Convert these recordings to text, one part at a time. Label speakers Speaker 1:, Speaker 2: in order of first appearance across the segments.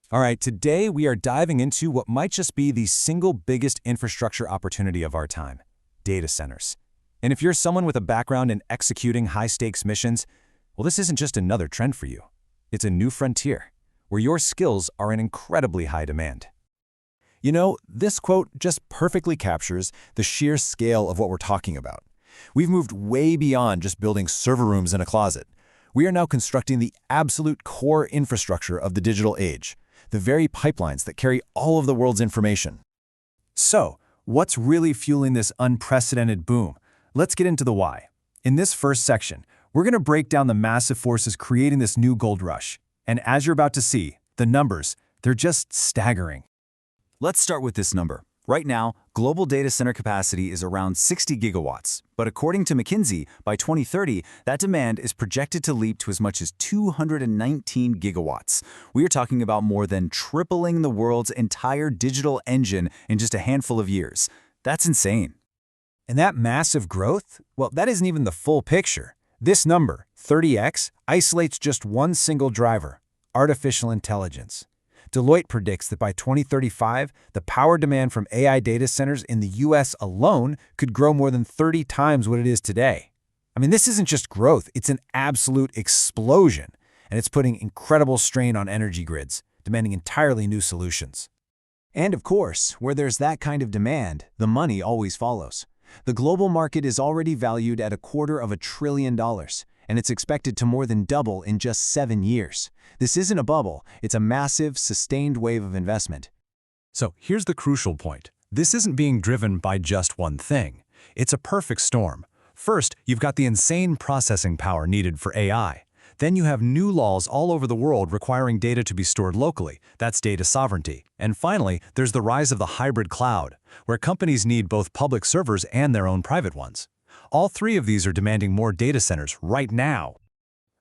Speaker 1: All right, today we are diving into what might just be the single biggest infrastructure opportunity of our time, data centers. And if you're someone with a background in executing high-stakes missions, well, this isn't just another trend for you. It's a new frontier, where your skills are in incredibly high demand. You know, this quote just perfectly captures the sheer scale of what we're talking about. We've moved way beyond just building server rooms in a closet. We are now constructing the absolute core infrastructure of the digital age, the very pipelines that carry all of the world's information. So, what's really fueling this unprecedented boom? Let's get into the why. In this first section, we're going to break down the massive forces creating this new gold rush. And as you're about to see, the numbers, they're just staggering.
Speaker 2: Let's start with this number. Right now, global data center capacity is around 60 gigawatts, but according to McKinsey, by 2030, that demand is projected to leap to as much as 219 gigawatts. We are talking about more than tripling the world's entire digital engine in just a handful of years. That's insane.
Speaker 1: And that massive growth, well, that isn't even the full picture. This number, 30x, isolates just one single driver: artificial intelligence. Deloitte predicts that by 2035, the power demand from AI data centers in the US alone could grow more than 30 times what it is today. I mean, this isn't just growth, it's an absolute explosion, and it's putting incredible strain on energy grids, demanding entirely new solutions. And of course, where there's that kind of demand, the money always follows. The global market is already valued at $250 billion, and it's expected to more than double in just 7 years. This isn't a bubble, it's a massive, sustained wave of investment.
Speaker 3: So here's the crucial point. This isn't being driven by just one thing. It's a perfect storm. First, you've got the insane processing power needed for AI. Then you have new laws all over the world requiring data to be stored locally. That's data sovereignty. And finally, there's the rise of the hybrid cloud, where companies need both public servers and their own private ones. All three of these are demanding more data centers right now.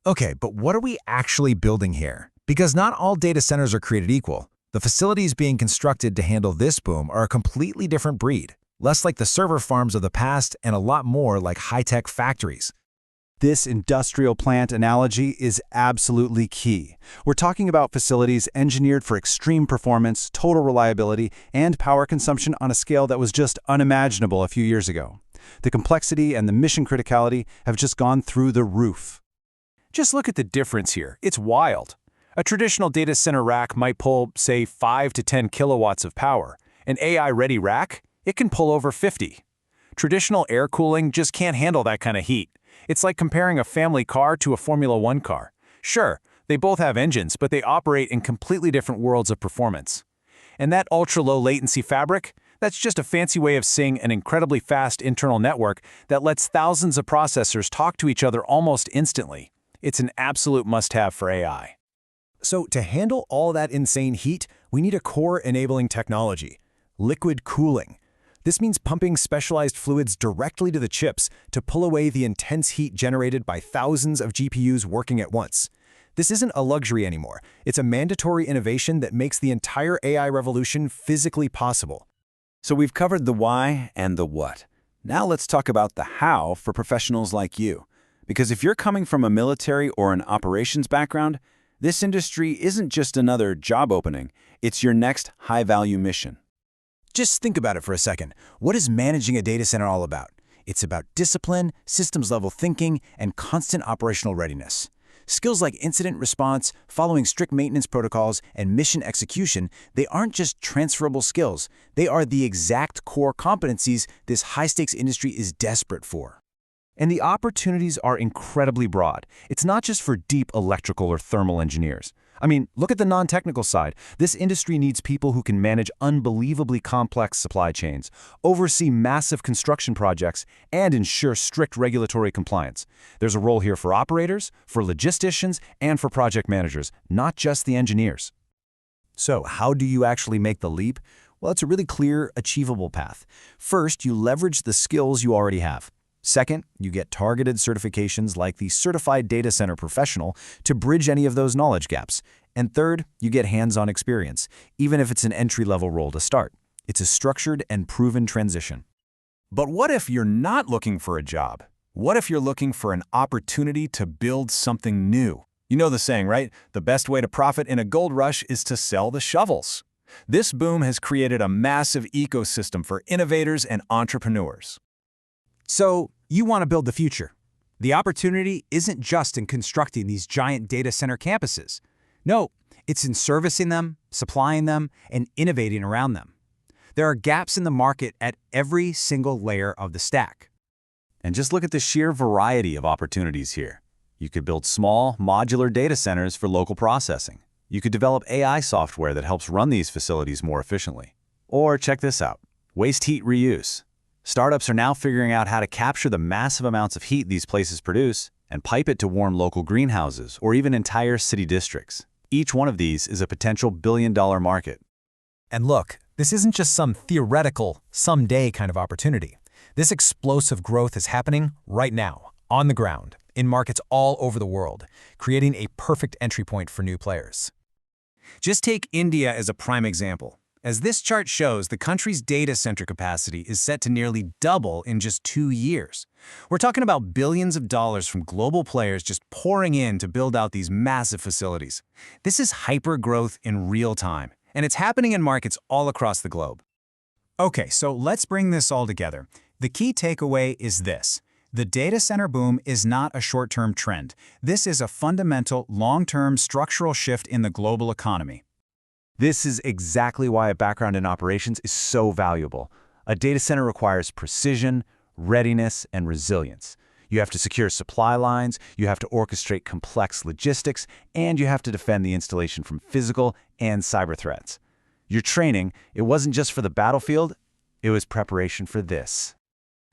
Speaker 1: Okay, but what are we actually building here? Because not all data centers are created equal. The facilities being constructed to handle this boom are a completely different breed, less like the server farms of the past and a lot more like high-tech factories. This industrial plant analogy is absolutely key. We're talking about facilities engineered for extreme performance, total reliability, and power consumption on a scale that was just unimaginable a few years ago. The complexity and the mission criticality have just gone through the roof.
Speaker 3: Just look at the difference here. It's wild. A traditional data center rack might pull, say, 5 to 10 kilowatts of power. An AI-ready rack, it can pull over 50. Traditional air cooling just can't handle that kind of heat. It's like comparing a family car to a Formula One car. Sure, they both have engines, but they operate in completely different worlds of performance. And that ultra-low latency fabric, that's just a fancy way of saying an incredibly fast internal network that lets thousands of processors talk to each other almost instantly. It's an absolute must-have for AI.
Speaker 1: So to handle all that insane heat, we need a core-enabling technology: liquid cooling. This means pumping specialized fluids directly to the chips to pull away the intense heat generated by thousands of GPUs working at once. This isn't a luxury anymore. It's a mandatory innovation that makes the entire AI revolution physically possible.
Speaker 2: So we've covered the why and the what. Now let's talk about the how for professionals like you. Because if you're coming from a military or an operations background, this industry isn't just another job opening, it's your next high-value mission.
Speaker 1: Just think about it for a second. What is managing a data center all about? It's about discipline, systems-level thinking, and constant operational readiness. Skills like incident response, following strict maintenance protocols, and mission execution, they aren't just transferable skills. They are the exact core competencies this high-stakes industry is desperate for.
Speaker 3: And the opportunities are incredibly broad. It's not just for deep electrical or thermal engineers. I mean, look at the non-technical side. This industry needs people who can manage unbelievably complex supply chains, oversee massive construction projects, and ensure strict regulatory compliance. There's a role here for operators, for logisticians, and for project managers, not just the engineers.
Speaker 1: So how do you actually make the leap? Well, it's a really clear, achievable path. First, you leverage the skills you already have. Second, you get targeted certifications like the Certified Data Center Professional to bridge any of those knowledge gaps. And third, you get hands-on experience, even if it's an entry-level role to start. It's a structured and proven transition.
Speaker 3: But what if you're not looking for a job? What if you're looking for an opportunity to build something new?
Speaker 1: You know the saying, right? The best way to profit in a gold rush is to sell the shovels. This boom has created a massive ecosystem for innovators and entrepreneurs.
Speaker 3: So, you want to build the future. The opportunity isn't just in constructing these giant data center campuses. No, it's in servicing them, supplying them, and innovating around them. There are gaps in the market at every single layer of the stack.
Speaker 2: And just look at the sheer variety of opportunities here. You could build small, modular data centers for local processing. You could develop AI software that helps run these facilities more efficiently. Or check this out, waste heat reuse. Startups are now figuring out how to capture the massive amounts of heat these places produce and pipe it to warm local greenhouses or even entire city districts. Each one of these is a potential billion-dollar market.
Speaker 3: And look, this isn't just some theoretical, someday kind of opportunity. This explosive growth is happening right now, on the ground, in markets all over the world, creating a perfect entry point for new players. Just take India as a prime example. As this chart shows, the country's data center capacity is set to nearly double in just 2 years. We're talking about billions of dollars from global players just pouring in to build out these massive facilities. This is hyper-growth in real time, and it's happening in markets all across the globe. Okay, so let's bring this all together. The key takeaway is this. The data center boom is not a short-term trend. This is a fundamental, long-term structural shift in the global economy.
Speaker 2: This is exactly why a background in operations is so valuable. A data center requires precision, readiness, and resilience. You have to secure supply lines, you have to orchestrate complex logistics, and you have to defend the installation from physical and cyber threats. Your training, it wasn't just for the battlefield, it was preparation for this.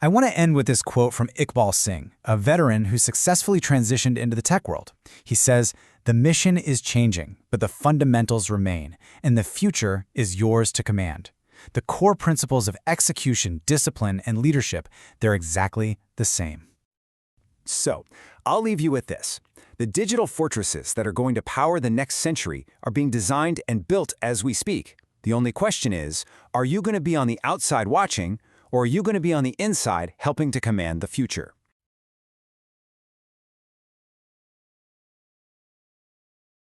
Speaker 3: I want to end with this quote from Iqbal Singh, a veteran who successfully transitioned into the tech world. He says, "The mission is changing, but the fundamentals remain, and the future is yours to command." The core principles of execution, discipline, and leadership, they're exactly the same. So, I'll leave you with this. The digital fortresses that are going to power the next century are being designed and built as we speak. The only question is, are you going to be on the outside watching, or are you going to be on the inside helping to command the future?